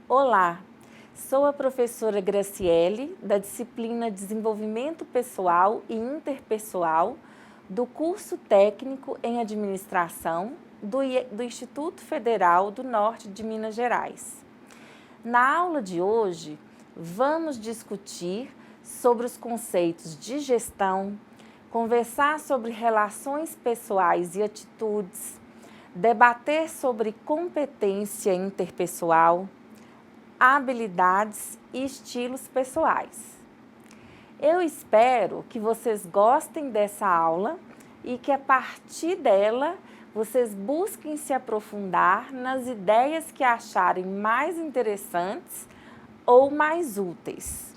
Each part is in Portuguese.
Olá, sou a professora Graciele, da disciplina Desenvolvimento Pessoal e Interpessoal do curso técnico em Administração do Instituto Federal do Norte de Minas Gerais. Na aula de hoje, vamos discutir sobre os conceitos de gestão, conversar sobre relações pessoais e atitudes, debater sobre competência interpessoal, habilidades e estilos pessoais. Eu espero que vocês gostem dessa aula e que a partir dela vocês busquem se aprofundar nas ideias que acharem mais interessantes ou mais úteis.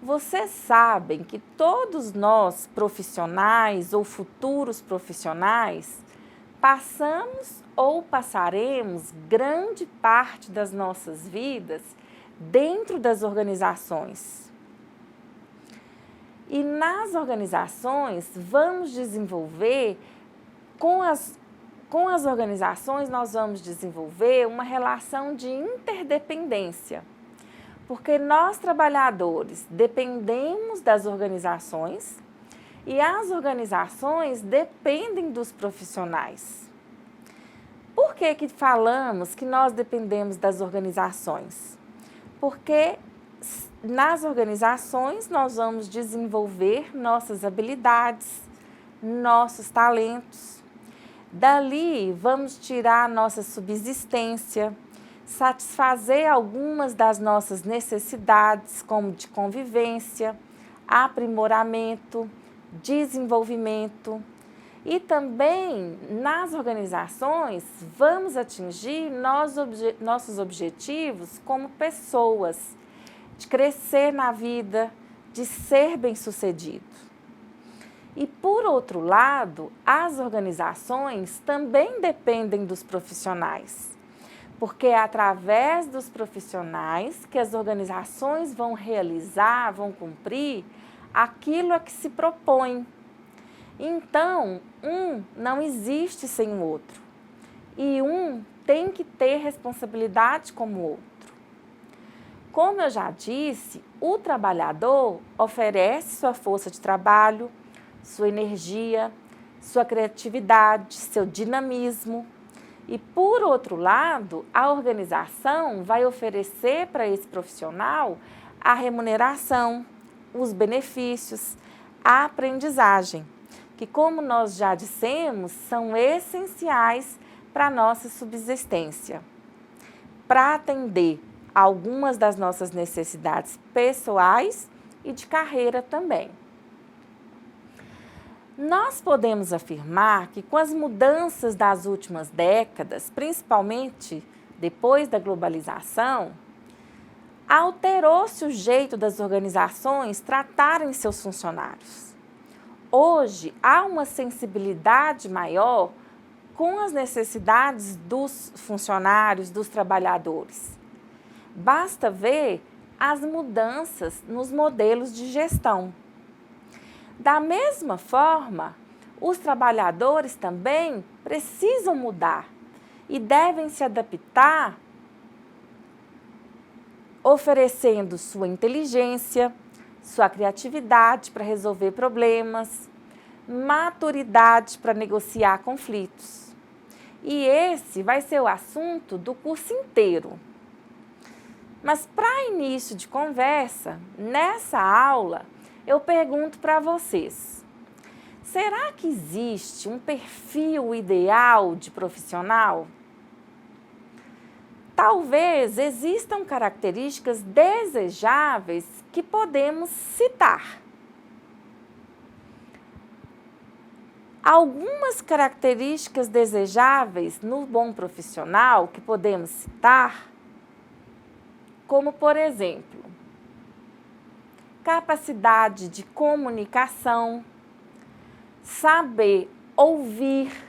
Vocês sabem que todos nós, profissionais ou futuros profissionais, passamos ou passaremos grande parte das nossas vidas dentro das organizações. E nas organizações, vamos desenvolver, com as organizações, nós vamos desenvolver uma relação de interdependência. Porque nós, trabalhadores, dependemos das organizações e as organizações dependem dos profissionais. Por que falamos que nós dependemos das organizações? Porque nas organizações nós vamos desenvolver nossas habilidades, nossos talentos. Dali vamos tirar nossa subsistência, satisfazer algumas das nossas necessidades, como de convivência, aprimoramento, desenvolvimento. E também nas organizações vamos atingir nossos objetivos como pessoas, de crescer na vida, de ser bem-sucedido. E por outro lado, as organizações também dependem dos profissionais, porque é através dos profissionais que as organizações vão realizar, vão cumprir aquilo a que se propõe. Então, um não existe sem o outro e um tem que ter responsabilidade como o outro. Como eu já disse, o trabalhador oferece sua força de trabalho, sua energia, sua criatividade, seu dinamismo. E, por outro lado, a organização vai oferecer para esse profissional a remuneração, os benefícios, a aprendizagem, que, como nós já dissemos, são essenciais para a nossa subsistência, para atender algumas das nossas necessidades pessoais e de carreira também. Nós podemos afirmar que com as mudanças das últimas décadas, principalmente depois da globalização, alterou-se o jeito das organizações tratarem seus funcionários. Hoje, há uma sensibilidade maior com as necessidades dos funcionários, dos trabalhadores. Basta ver as mudanças nos modelos de gestão. Da mesma forma, os trabalhadores também precisam mudar e devem se adaptar, oferecendo sua inteligência, sua criatividade para resolver problemas, maturidade para negociar conflitos. E esse vai ser o assunto do curso inteiro. Mas para início de conversa, nessa aula, eu pergunto para vocês, será que existe um perfil ideal de profissional? Talvez existam características desejáveis que podemos citar. Algumas características desejáveis no bom profissional que podemos citar, como por exemplo, capacidade de comunicação, saber ouvir,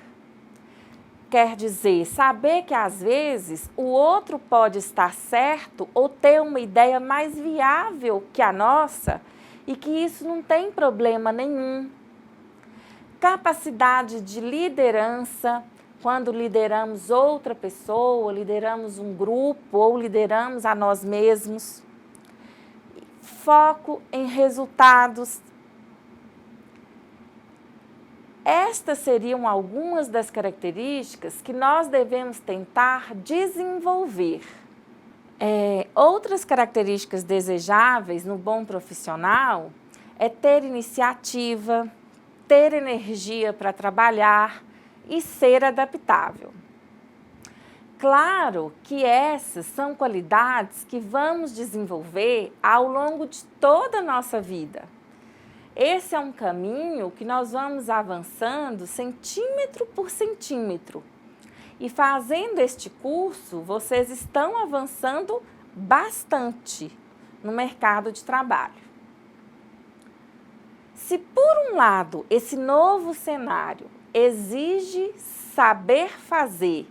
quer dizer, saber que às vezes o outro pode estar certo ou ter uma ideia mais viável que a nossa e que isso não tem problema nenhum. Capacidade de liderança, quando lideramos outra pessoa, lideramos um grupo ou lideramos a nós mesmos. Foco em resultados. Estas seriam algumas das características que nós devemos tentar desenvolver. Outras características desejáveis no bom profissional é ter iniciativa, ter energia para trabalhar e ser adaptável. Claro que essas são qualidades que vamos desenvolver ao longo de toda a nossa vida. Esse é um caminho que nós vamos avançando centímetro por centímetro. E fazendo este curso, vocês estão avançando bastante no mercado de trabalho. Se por um lado esse novo cenário exige saber fazer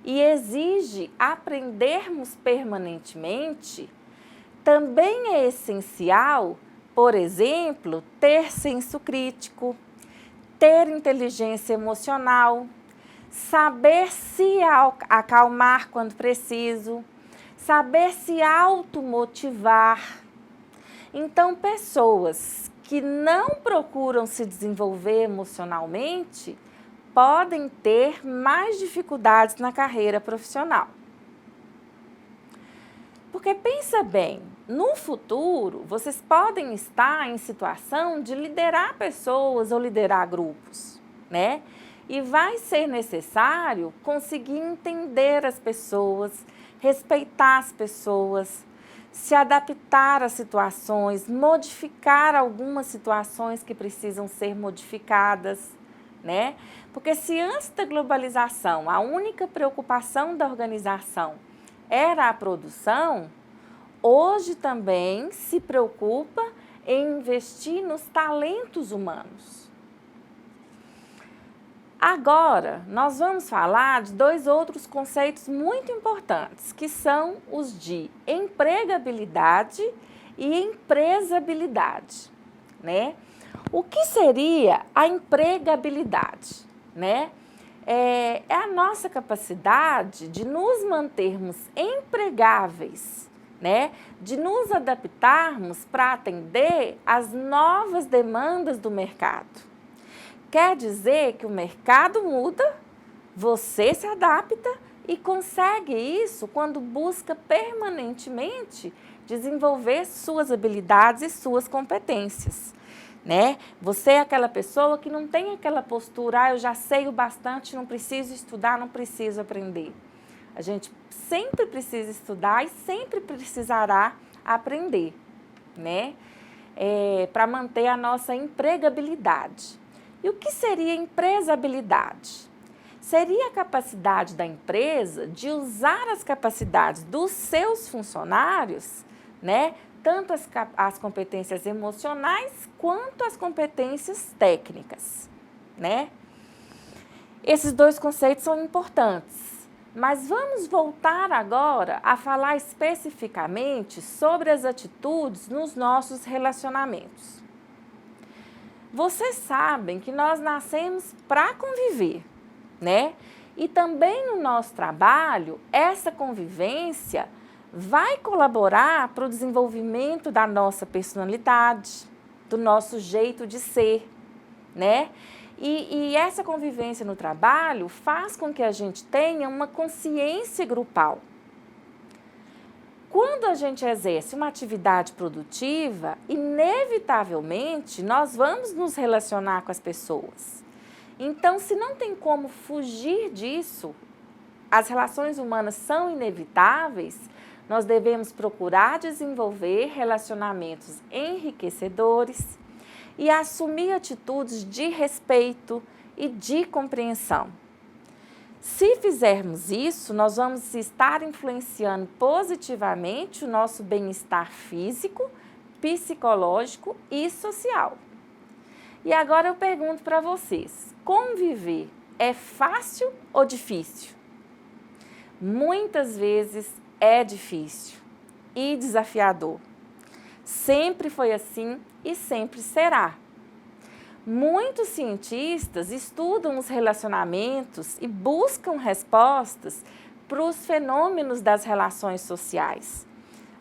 e exige aprendermos permanentemente, também é essencial, por exemplo, ter senso crítico, ter inteligência emocional, saber se acalmar quando preciso, saber se automotivar. Então, pessoas que não procuram se desenvolver emocionalmente podem ter mais dificuldades na carreira profissional. Porque pensa bem, no futuro vocês podem estar em situação de liderar pessoas ou liderar grupos, né? E vai ser necessário conseguir entender as pessoas, respeitar as pessoas, se adaptar às situações, modificar algumas situações que precisam ser modificadas, né? Porque se antes da globalização a única preocupação da organização era a produção, hoje também se preocupa em investir nos talentos humanos. Agora, nós vamos falar de dois outros conceitos muito importantes, que são os de empregabilidade e empresabilidade, né? O que seria a empregabilidade, né? É a nossa capacidade de nos mantermos empregáveis, né? De nos adaptarmos para atender às novas demandas do mercado. Quer dizer que o mercado muda, você se adapta e consegue isso quando busca permanentemente desenvolver suas habilidades e suas competências, né? Você é aquela pessoa que não tem aquela postura, eu já sei o bastante, não preciso estudar, não preciso aprender. A gente sempre precisa estudar e sempre precisará aprender, né? Para manter a nossa empregabilidade. E o que seria empresabilidade? Seria a capacidade da empresa de usar as capacidades dos seus funcionários, né? Tanto as competências emocionais quanto as competências técnicas, né? Esses dois conceitos são importantes, mas vamos voltar agora a falar especificamente sobre as atitudes nos nossos relacionamentos. Vocês sabem que nós nascemos para conviver, né? E também no nosso trabalho, essa convivência vai colaborar para o desenvolvimento da nossa personalidade, do nosso jeito de ser, né? E essa convivência no trabalho faz com que a gente tenha uma consciência grupal. Quando a gente exerce uma atividade produtiva, inevitavelmente nós vamos nos relacionar com as pessoas. Então, se não tem como fugir disso, as relações humanas são inevitáveis, nós devemos procurar desenvolver relacionamentos enriquecedores e assumir atitudes de respeito e de compreensão. Se fizermos isso, nós vamos estar influenciando positivamente o nosso bem-estar físico, psicológico e social. E agora eu pergunto para vocês, conviver é fácil ou difícil? Muitas vezes é difícil e desafiador. Sempre foi assim e sempre será. Muitos cientistas estudam os relacionamentos e buscam respostas para os fenômenos das relações sociais,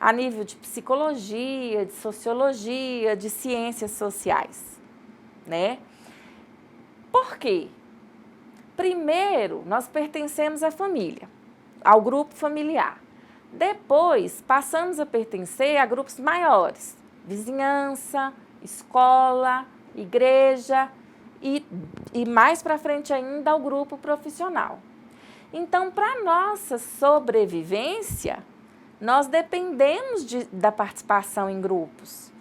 a nível de psicologia, de sociologia, de ciências sociais, né? Por quê? Primeiro, nós pertencemos à família, ao grupo familiar. Depois, passamos a pertencer a grupos maiores, vizinhança, escola, igreja e mais para frente ainda ao grupo profissional. Então, para nossa sobrevivência, nós dependemos da participação em grupos,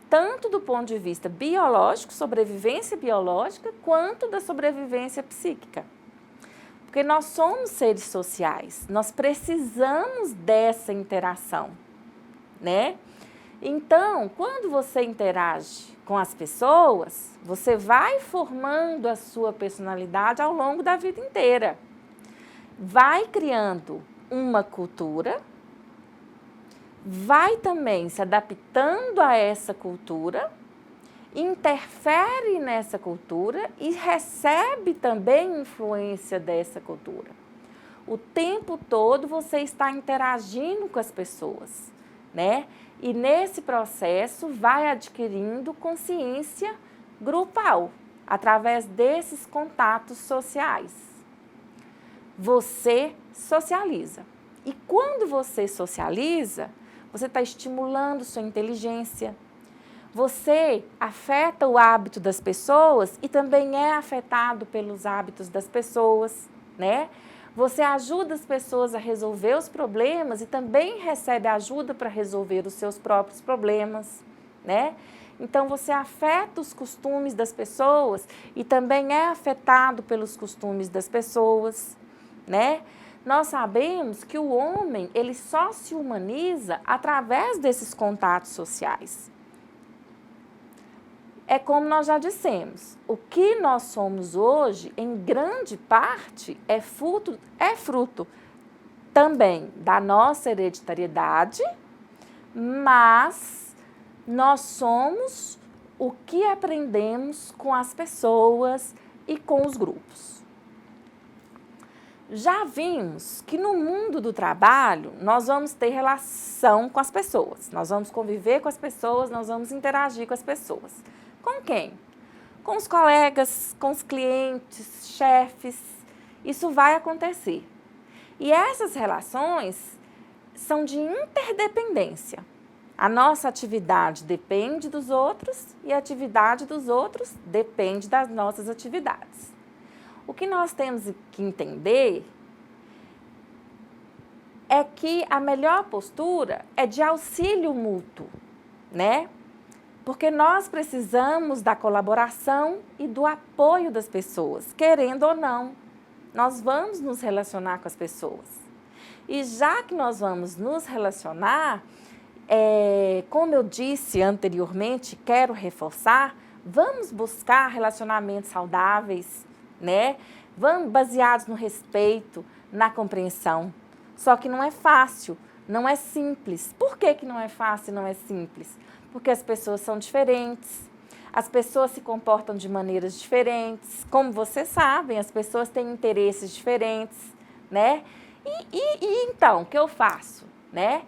tanto do ponto de vista biológico, sobrevivência biológica, quanto da sobrevivência psíquica. Porque nós somos seres sociais, nós precisamos dessa interação, né? Então, quando você interage com as pessoas, você vai formando a sua personalidade ao longo da vida inteira. Vai criando uma cultura, vai também se adaptando a essa cultura, interfere nessa cultura e recebe também influência dessa cultura. O tempo todo você está interagindo com as pessoas, né? E nesse processo vai adquirindo consciência grupal, através desses contatos sociais. Você socializa. E quando você socializa, você está estimulando sua inteligência. Você afeta o hábito das pessoas e também é afetado pelos hábitos das pessoas, né? Você ajuda as pessoas a resolver os problemas e também recebe ajuda para resolver os seus próprios problemas, né? Então, você afeta os costumes das pessoas e também é afetado pelos costumes das pessoas, né? Nós sabemos que o homem, ele só se humaniza através desses contatos sociais. É como nós já dissemos, o que nós somos hoje, em grande parte, é fruto também da nossa hereditariedade, mas nós somos o que aprendemos com as pessoas e com os grupos. Já vimos que no mundo do trabalho, nós vamos ter relação com as pessoas, nós vamos conviver com as pessoas, nós vamos interagir com as pessoas. Com quem? Com os colegas, com os clientes, chefes, isso vai acontecer. E essas relações são de interdependência. A nossa atividade depende dos outros e a atividade dos outros depende das nossas atividades. O que nós temos que entender é que a melhor postura é de auxílio mútuo, né? Porque nós precisamos da colaboração e do apoio das pessoas, querendo ou não. Nós vamos nos relacionar com as pessoas. E já que nós vamos nos relacionar, como eu disse anteriormente, quero reforçar, vamos buscar relacionamentos saudáveis, né? Vamos baseados no respeito, na compreensão. Só que não é fácil, não é simples. Por que que não é fácil e não é simples? Porque as pessoas são diferentes, as pessoas se comportam de maneiras diferentes. Como vocês sabem, as pessoas têm interesses diferentes, né? E então, o que eu faço, né?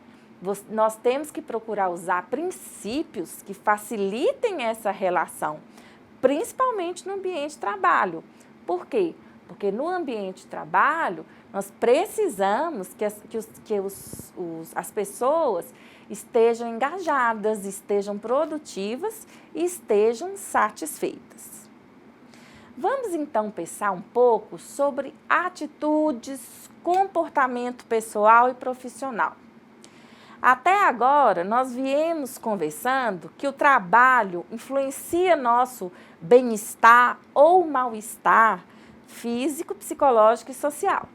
Nós temos que procurar usar princípios que facilitem essa relação, principalmente no ambiente de trabalho. Por quê? Porque no ambiente de trabalho, nós precisamos que as pessoas estejam engajadas, estejam produtivas e estejam satisfeitas. Vamos então pensar um pouco sobre atitudes, comportamento pessoal e profissional. Até agora, nós viemos conversando que o trabalho influencia nosso bem-estar ou mal-estar físico, psicológico e social.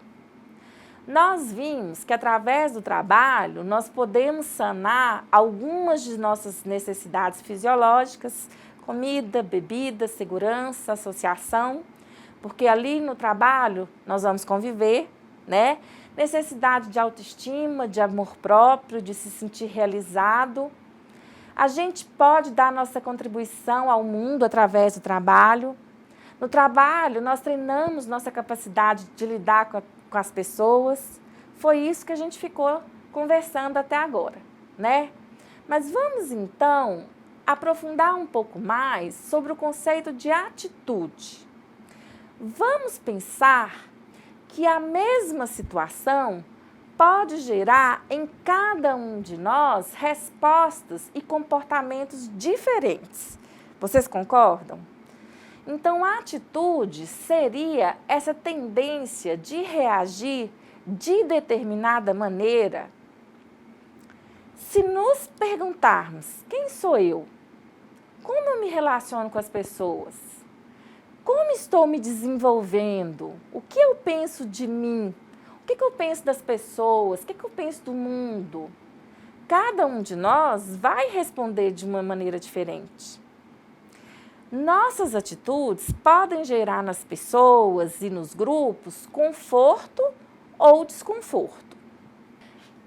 Nós vimos que através do trabalho nós podemos sanar algumas de nossas necessidades fisiológicas, comida, bebida, segurança, associação, porque ali no trabalho nós vamos conviver, né? Necessidade de autoestima, de amor próprio, de se sentir realizado. A gente pode dar nossa contribuição ao mundo através do trabalho. No trabalho, nós treinamos nossa capacidade de lidar com as pessoas. Foi isso que a gente ficou conversando até agora, né? Mas vamos, então, aprofundar um pouco mais sobre o conceito de atitude. Vamos pensar que a mesma situação pode gerar em cada um de nós respostas e comportamentos diferentes. Vocês concordam? Então, a atitude seria essa tendência de reagir de determinada maneira. Se nos perguntarmos, quem sou eu? Como eu me relaciono com as pessoas? Como estou me desenvolvendo? O que eu penso de mim? O que eu penso das pessoas? O que eu penso do mundo? Cada um de nós vai responder de uma maneira diferente. Nossas atitudes podem gerar nas pessoas e nos grupos conforto ou desconforto.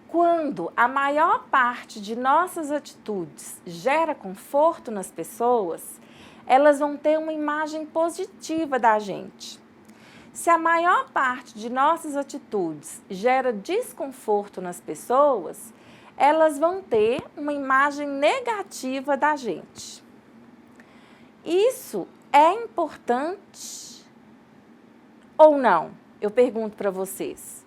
Quando a maior parte de nossas atitudes gera conforto nas pessoas, elas vão ter uma imagem positiva da gente. Se a maior parte de nossas atitudes gera desconforto nas pessoas, elas vão ter uma imagem negativa da gente. Isso é importante ou não? Eu pergunto para vocês.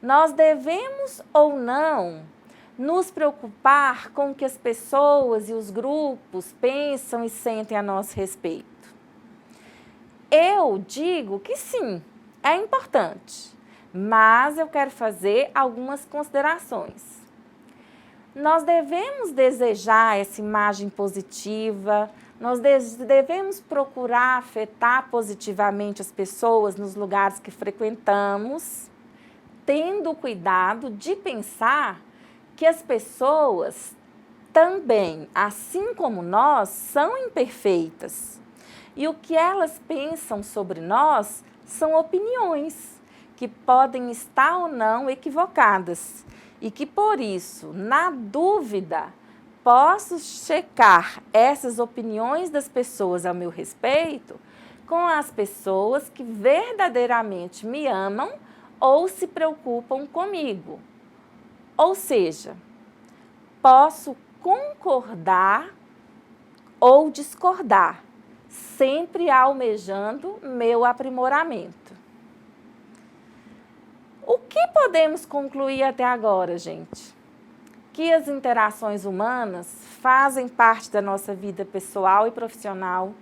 Nós devemos ou não nos preocupar com o que as pessoas e os grupos pensam e sentem a nosso respeito? Eu digo que sim, é importante, mas eu quero fazer algumas considerações. Nós devemos desejar essa imagem positiva, nós devemos procurar afetar positivamente as pessoas nos lugares que frequentamos, tendo o cuidado de pensar que as pessoas também, assim como nós, são imperfeitas. E o que elas pensam sobre nós são opiniões que podem estar ou não equivocadas. E que, por isso, na dúvida, posso checar essas opiniões das pessoas ao meu respeito com as pessoas que verdadeiramente me amam ou se preocupam comigo. Ou seja, posso concordar ou discordar, sempre almejando meu aprimoramento. O que podemos concluir até agora, gente? Que as interações humanas fazem parte da nossa vida pessoal e profissional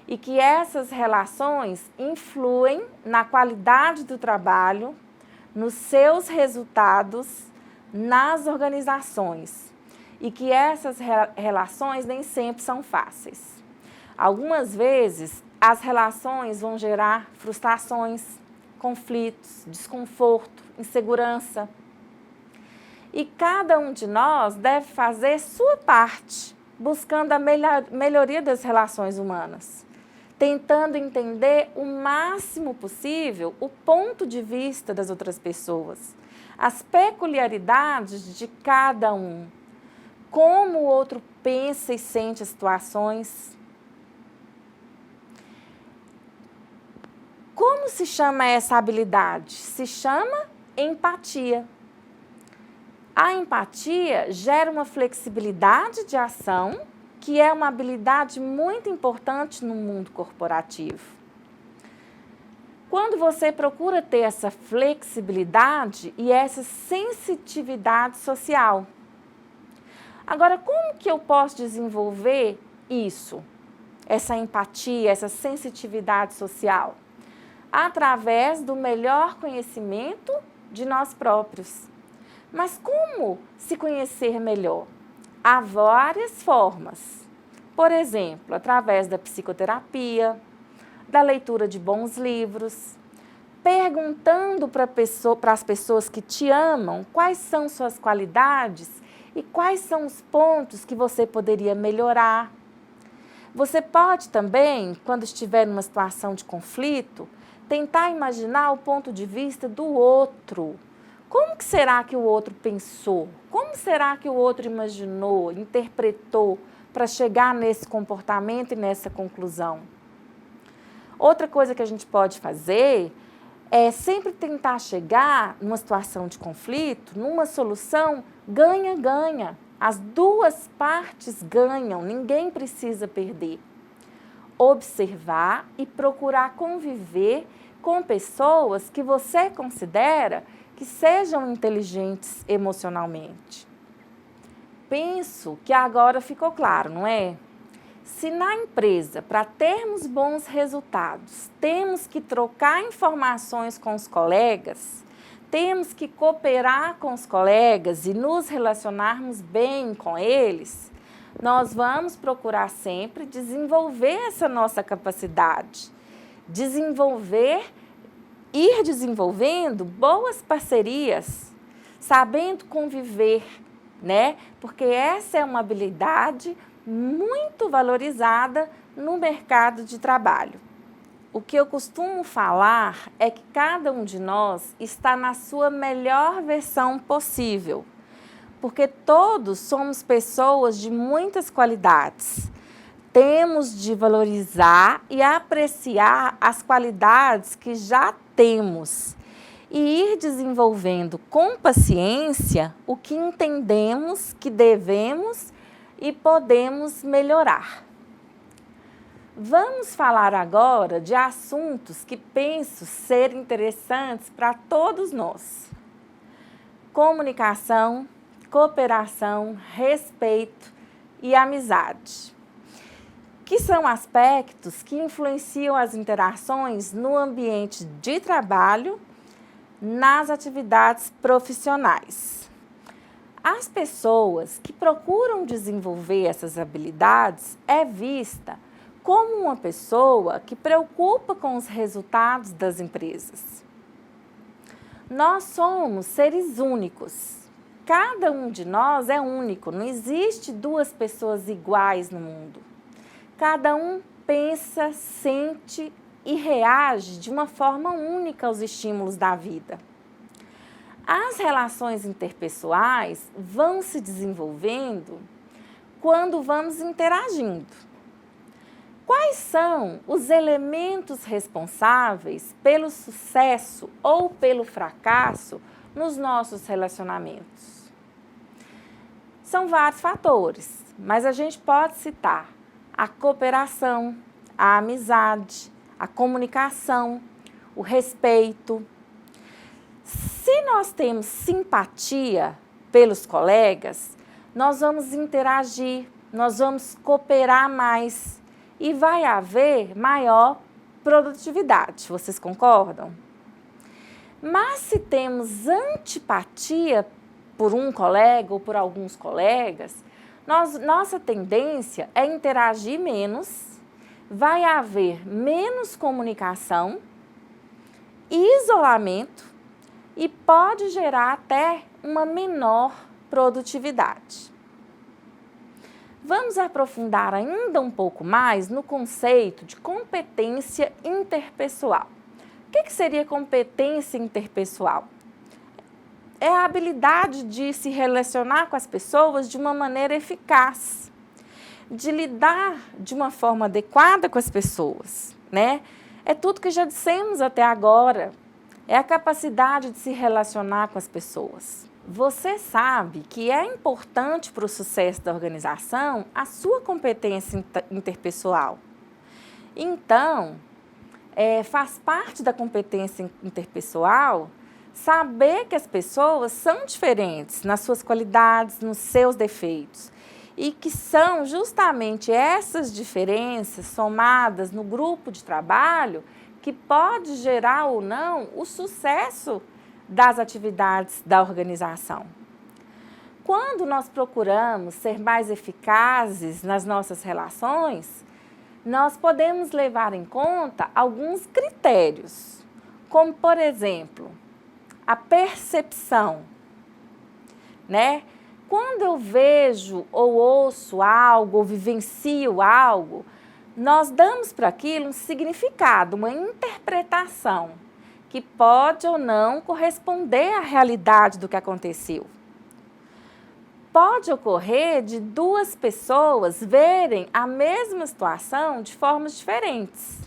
e que essas relações influem na qualidade do trabalho, nos seus resultados, nas organizações e que essas relações nem sempre são fáceis. Algumas vezes, as relações vão gerar frustrações, conflitos, desconforto, insegurança. E cada um de nós deve fazer sua parte, buscando a melhoria das relações humanas, tentando entender o máximo possível o ponto de vista das outras pessoas, as peculiaridades de cada um, como o outro pensa e sente as situações. Como se chama essa habilidade? Se chama empatia. A empatia gera uma flexibilidade de ação, que é uma habilidade muito importante no mundo corporativo. Quando você procura ter essa flexibilidade e essa sensitividade social. Agora, como que eu posso desenvolver isso? Essa empatia, essa sensitividade social? Através do melhor conhecimento de nós próprios. Mas como se conhecer melhor? Há várias formas. Por exemplo, através da psicoterapia, da leitura de bons livros, perguntando para as pessoas que te amam quais são suas qualidades e quais são os pontos que você poderia melhorar. Você pode também, quando estiver numa situação de conflito, tentar imaginar o ponto de vista do outro. Como que será que o outro pensou? Como será que o outro imaginou, interpretou para chegar nesse comportamento e nessa conclusão? Outra coisa que a gente pode fazer é sempre tentar chegar numa situação de conflito, numa solução ganha-ganha. As duas partes ganham, ninguém precisa perder. Observar e procurar conviver com pessoas que você considera que sejam inteligentes emocionalmente. Penso que agora ficou claro, não é? Se na empresa, para termos bons resultados, temos que trocar informações com os colegas, temos que cooperar com os colegas e nos relacionarmos bem com eles, nós vamos procurar sempre desenvolver essa nossa capacidade, ir desenvolvendo boas parcerias, sabendo conviver, né? Porque essa é uma habilidade muito valorizada no mercado de trabalho. O que eu costumo falar é que cada um de nós está na sua melhor versão possível, porque todos somos pessoas de muitas qualidades. Temos de valorizar e apreciar as qualidades que já temos e ir desenvolvendo com paciência o que entendemos que devemos e podemos melhorar. Vamos falar agora de assuntos que penso ser interessantes para todos nós. Comunicação, cooperação, respeito e amizade, que são aspectos que influenciam as interações no ambiente de trabalho, nas atividades profissionais. As pessoas que procuram desenvolver essas habilidades é vista como uma pessoa que preocupa com os resultados das empresas. Nós somos seres únicos. Cada um de nós é único, não existe duas pessoas iguais no mundo. Cada um pensa, sente e reage de uma forma única aos estímulos da vida. As relações interpessoais vão se desenvolvendo quando vamos interagindo. Quais são os elementos responsáveis pelo sucesso ou pelo fracasso nos nossos relacionamentos? São vários fatores, mas a gente pode citar a cooperação, a amizade, a comunicação, o respeito. Se nós temos simpatia pelos colegas, nós vamos interagir, nós vamos cooperar mais e vai haver maior produtividade. Vocês concordam? Mas se temos antipatia por um colega ou por alguns colegas, nossa tendência é interagir menos, vai haver menos comunicação, isolamento e pode gerar até uma menor produtividade. Vamos aprofundar ainda um pouco mais no conceito de competência interpessoal. O que seria competência interpessoal? É a habilidade de se relacionar com as pessoas de uma maneira eficaz, de lidar de uma forma adequada com as pessoas, né? É tudo que já dissemos até agora, é a capacidade de se relacionar com as pessoas. Você sabe que é importante para o sucesso da organização a sua competência interpessoal. Então, faz parte da competência interpessoal saber que as pessoas são diferentes nas suas qualidades, nos seus defeitos. E que são justamente essas diferenças somadas no grupo de trabalho que pode gerar ou não o sucesso das atividades da organização. Quando nós procuramos ser mais eficazes nas nossas relações, nós podemos levar em conta alguns critérios, como, por exemplo, a percepção, né? Quando eu vejo ou ouço algo ou vivencio algo, nós damos para aquilo um significado, uma interpretação, que pode ou não corresponder à realidade do que aconteceu. Pode ocorrer de duas pessoas verem a mesma situação de formas diferentes.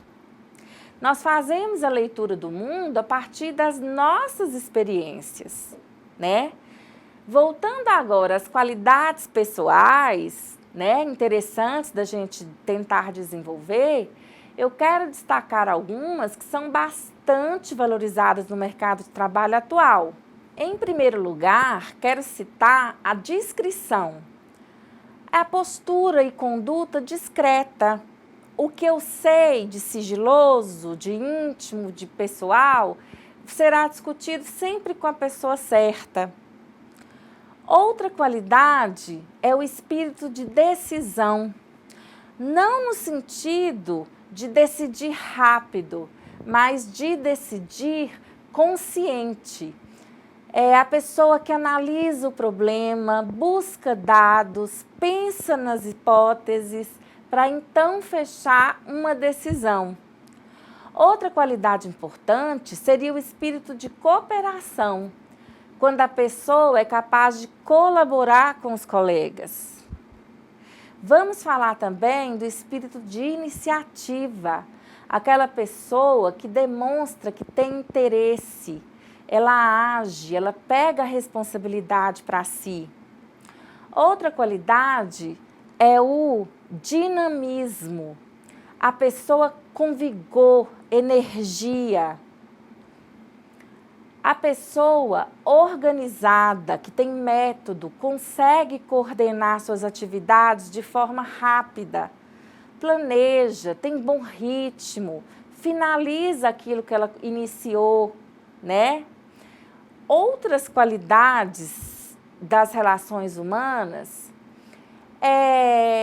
Nós fazemos a leitura do mundo a partir das nossas experiências, né? Voltando agora às qualidades pessoais, né, interessantes da gente tentar desenvolver, eu quero destacar algumas que são bastante valorizadas no mercado de trabalho atual. Em primeiro lugar, quero citar a discrição. É a postura e conduta discreta. O que eu sei de sigiloso, de íntimo, de pessoal, será discutido sempre com a pessoa certa. Outra qualidade é o espírito de decisão. Não no sentido de decidir rápido, mas de decidir consciente. É a pessoa que analisa o problema, busca dados, pensa nas hipóteses, para então fechar uma decisão. Outra qualidade importante seria o espírito de cooperação, quando a pessoa é capaz de colaborar com os colegas. Vamos falar também do espírito de iniciativa, aquela pessoa que demonstra que tem interesse, ela age, ela pega a responsabilidade para si. Outra qualidade é o dinamismo, a pessoa com vigor, energia. A pessoa organizada, que tem método, consegue coordenar suas atividades de forma rápida, planeja, tem bom ritmo, finaliza aquilo que ela iniciou, né? Outras qualidades das relações humanas,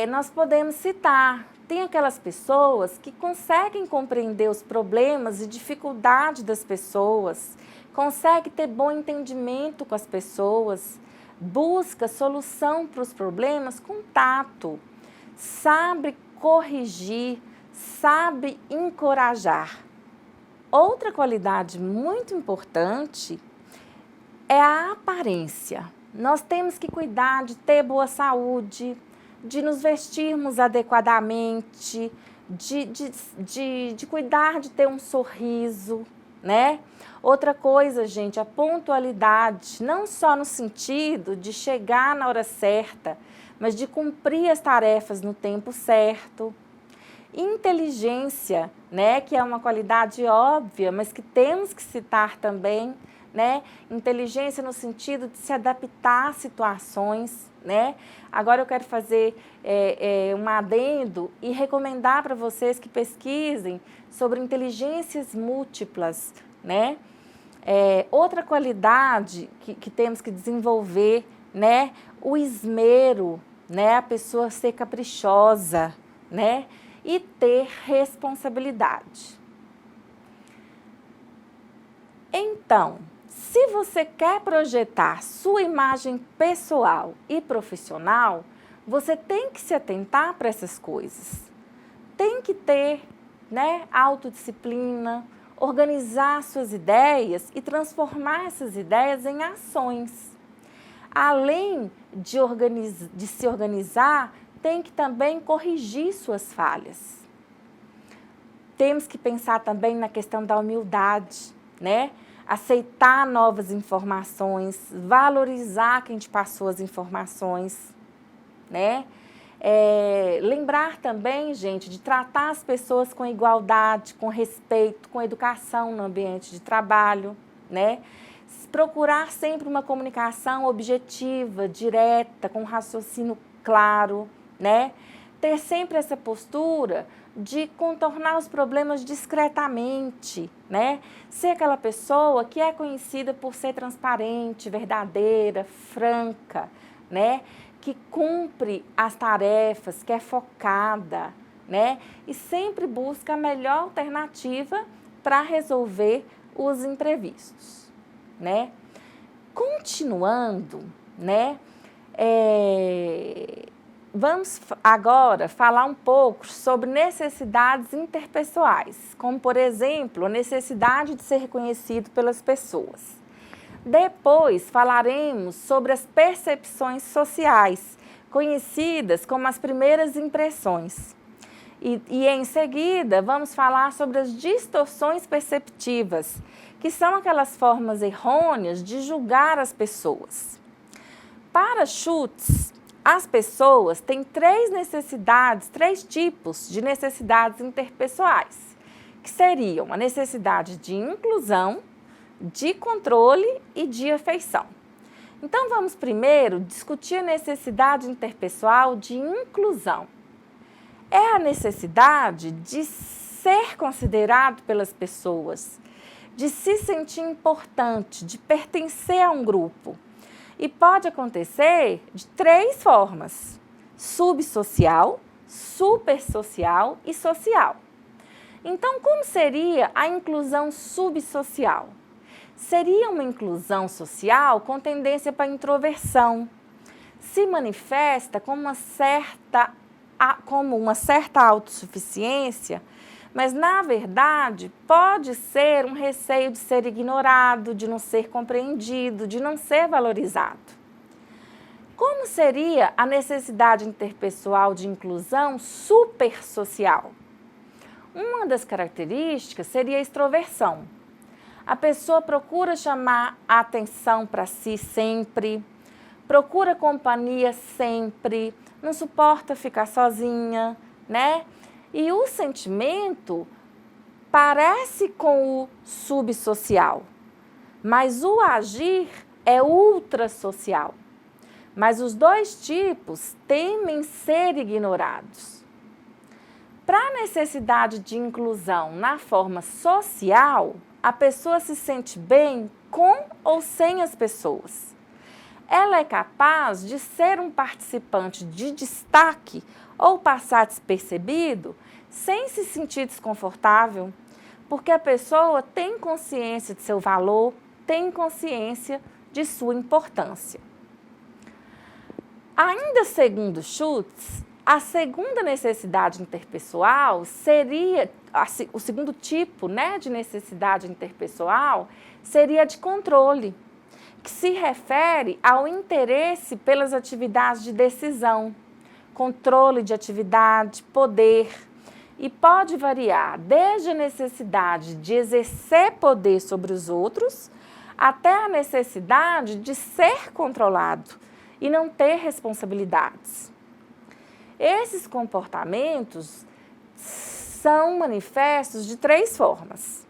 nós podemos citar. Tem aquelas pessoas que conseguem compreender os problemas e dificuldades das pessoas, consegue ter bom entendimento com as pessoas, busca solução para os problemas com tato, sabe corrigir, sabe encorajar. Outra qualidade muito importante é a aparência. Nós temos que cuidar de ter boa saúde, de nos vestirmos adequadamente, de cuidar de ter um sorriso, né? Outra coisa, gente, a pontualidade, não só no sentido de chegar na hora certa, mas de cumprir as tarefas no tempo certo. Inteligência, né, que é uma qualidade óbvia, mas que temos que citar também, né? Inteligência no sentido de se adaptar a situações, né? Agora eu quero fazer um adendo e recomendar para vocês que pesquisem sobre inteligências múltiplas, né? Outra qualidade que temos que desenvolver, né? O esmero, né? A pessoa ser caprichosa, né? E ter responsabilidade. Então, se você quer projetar sua imagem pessoal e profissional, você tem que se atentar para essas coisas. Tem que ter, né, autodisciplina, organizar suas ideias e transformar essas ideias em ações. Além de se organizar, tem que também corrigir suas falhas. Temos que pensar também na questão da humildade, né? Aceitar novas informações, valorizar quem te passou as informações, né? Lembrar também, gente, de tratar as pessoas com igualdade, com respeito, com educação no ambiente de trabalho, né? Procurar sempre uma comunicação objetiva, direta, com raciocínio claro, né? Ter sempre essa postura de contornar os problemas discretamente, né? Ser aquela pessoa que é conhecida por ser transparente, verdadeira, franca, né? Que cumpre as tarefas, que é focada, né? E sempre busca a melhor alternativa para resolver os imprevistos, né? Continuando, né? Vamos agora falar um pouco sobre necessidades interpessoais, como, por exemplo, a necessidade de ser reconhecido pelas pessoas. Depois falaremos sobre as percepções sociais, conhecidas como as primeiras impressões. E em seguida, vamos falar sobre as distorções perceptivas, que são aquelas formas errôneas de julgar as pessoas. Para Schutz, as pessoas têm três tipos de necessidades interpessoais, que seriam a necessidade de inclusão, de controle e de afeição. Então, vamos primeiro discutir a necessidade interpessoal de inclusão. É a necessidade de ser considerado pelas pessoas, de se sentir importante, de pertencer a um grupo. E pode acontecer de três formas: subsocial, supersocial e social. Então, como seria a inclusão subsocial? Seria uma inclusão social com tendência para introversão. Se manifesta como uma certa autossuficiência, mas, na verdade, pode ser um receio de ser ignorado, de não ser compreendido, de não ser valorizado. Como seria a necessidade interpessoal de inclusão supersocial? Uma das características seria a extroversão. A pessoa procura chamar a atenção para si sempre, procura companhia sempre, não suporta ficar sozinha, né? E o sentimento parece com o subsocial, mas o agir é ultrasocial. Mas os dois tipos temem ser ignorados. Para a necessidade de inclusão na forma social, a pessoa se sente bem com ou sem as pessoas. Ela é capaz de ser um participante de destaque ou passar despercebido sem se sentir desconfortável, porque a pessoa tem consciência de seu valor, tem consciência de sua importância. Ainda segundo Schutz, a segunda necessidade interpessoal seria, o segundo tipo, de necessidade interpessoal seria de controle, que se refere ao interesse pelas atividades de decisão, controle de atividade, poder, e pode variar desde a necessidade de exercer poder sobre os outros até a necessidade de ser controlado e não ter responsabilidades. Esses comportamentos são manifestos de três formas.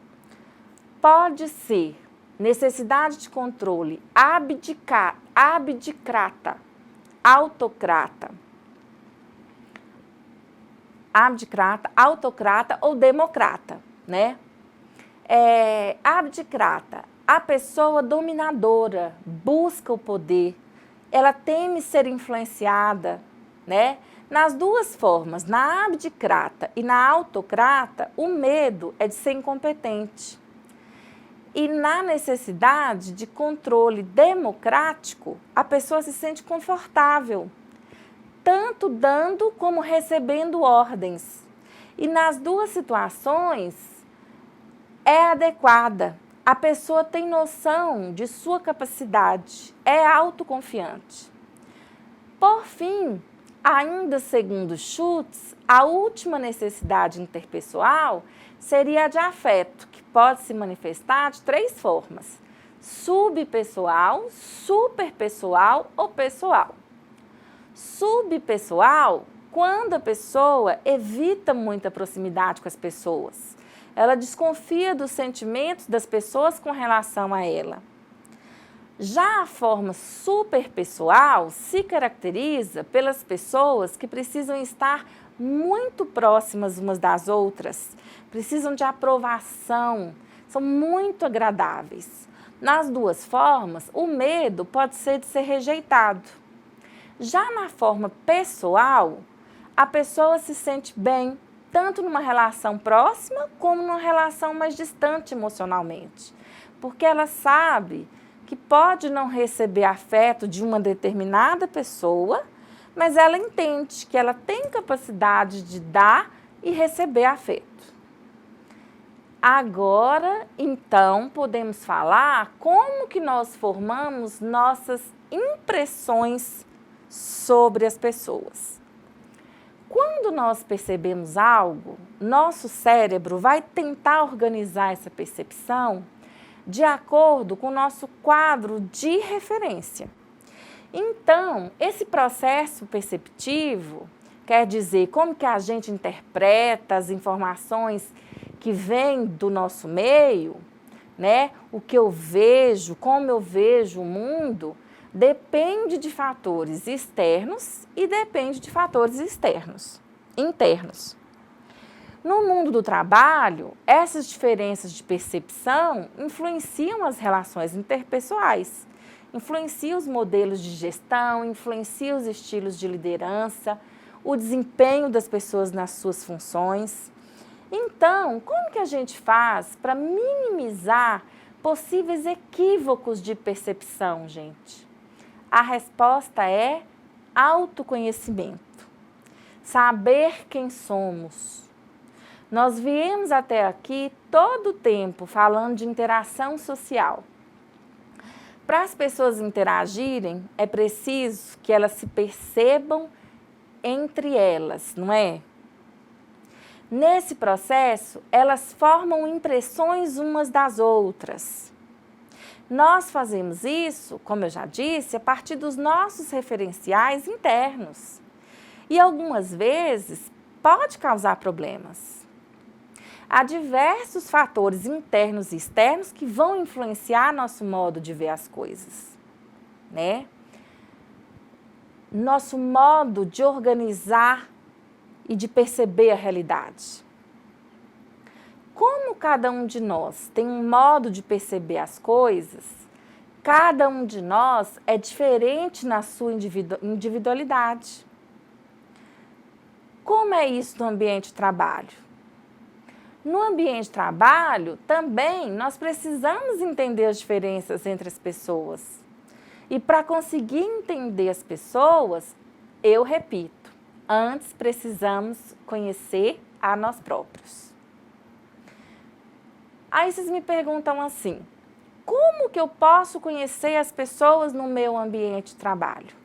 Pode ser necessidade de controle abdicrata, autocrata ou democrata, né? Abdicrata, a pessoa dominadora, busca o poder, ela teme ser influenciada, né? Nas duas formas, na abdicrata e na autocrata, o medo é de ser incompetente. E na necessidade de controle democrático, a pessoa se sente confortável, tanto dando como recebendo ordens. E nas duas situações é adequada. A pessoa tem noção de sua capacidade, é autoconfiante. Por fim, ainda segundo Schutz, a última necessidade interpessoal seria a de afeto, que pode se manifestar de três formas: subpessoal, superpessoal ou pessoal. Subpessoal, quando a pessoa evita muita proximidade com as pessoas. Ela desconfia dos sentimentos das pessoas com relação a ela. Já a forma superpessoal se caracteriza pelas pessoas que precisam estar muito próximas umas das outras, precisam de aprovação, são muito agradáveis. Nas duas formas, o medo pode ser de ser rejeitado. Já na forma pessoal, a pessoa se sente bem, tanto numa relação próxima como numa relação mais distante emocionalmente, porque ela sabe que pode não receber afeto de uma determinada pessoa, mas ela entende que ela tem capacidade de dar e receber afeto. Agora, então, podemos falar como que nós formamos nossas impressões sobre as pessoas. Quando nós percebemos algo, nosso cérebro vai tentar organizar essa percepção de acordo com o nosso quadro de referência. Então, esse processo perceptivo, quer dizer, como que a gente interpreta as informações que vêm do nosso meio, né? O que eu vejo, como eu vejo o mundo, depende de fatores externos e depende de fatores internos. No mundo do trabalho, essas diferenças de percepção influenciam as relações interpessoais, influenciam os modelos de gestão, influenciam os estilos de liderança, o desempenho das pessoas nas suas funções. Então, como que a gente faz para minimizar possíveis equívocos de percepção, gente? A resposta é autoconhecimento. Saber quem somos. Nós viemos até aqui todo o tempo falando de interação social. Para as pessoas interagirem, é preciso que elas se percebam entre elas, não é? Nesse processo, elas formam impressões umas das outras. Nós fazemos isso, como eu já disse, a partir dos nossos referenciais internos. E algumas vezes pode causar problemas. Há diversos fatores internos e externos que vão influenciar nosso modo de ver as coisas, né? Nosso modo de organizar e de perceber a realidade. Como cada um de nós tem um modo de perceber as coisas, cada um de nós é diferente na sua individualidade. Como é isso no ambiente de trabalho? No ambiente de trabalho, também nós precisamos entender as diferenças entre as pessoas. E para conseguir entender as pessoas, eu repito, antes precisamos conhecer a nós próprios. Aí vocês me perguntam assim, como que eu posso conhecer as pessoas no meu ambiente de trabalho?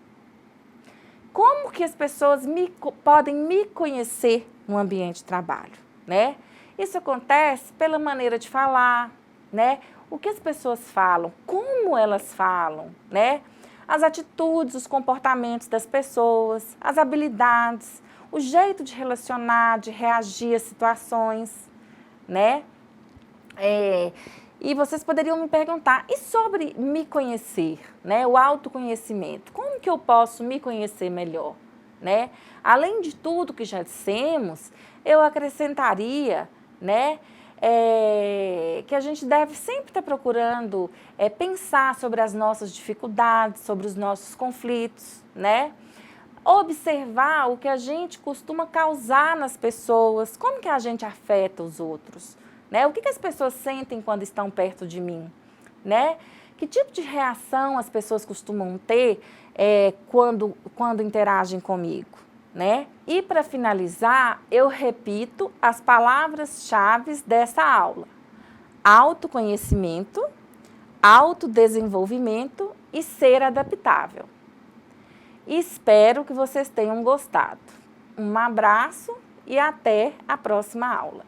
Como que as pessoas podem me conhecer no ambiente de trabalho, né? Isso acontece pela maneira de falar, né? O que as pessoas falam, como elas falam, né? As atitudes, os comportamentos das pessoas, as habilidades, o jeito de relacionar, de reagir às situações, né? E vocês poderiam me perguntar, e sobre me conhecer, né? O autoconhecimento, como que eu posso me conhecer melhor, né? Além de tudo que já dissemos, eu acrescentaria, né? Que a gente deve sempre estar procurando pensar sobre as nossas dificuldades, sobre os nossos conflitos, né? Observar o que a gente costuma causar nas pessoas, como que a gente afeta os outros, né? O que as pessoas sentem quando estão perto de mim, né? Que tipo de reação as pessoas costumam ter quando interagem comigo, né? E para finalizar, eu repito as palavras-chave dessa aula: autoconhecimento, autodesenvolvimento e ser adaptável. Espero que vocês tenham gostado. Um abraço e até a próxima aula.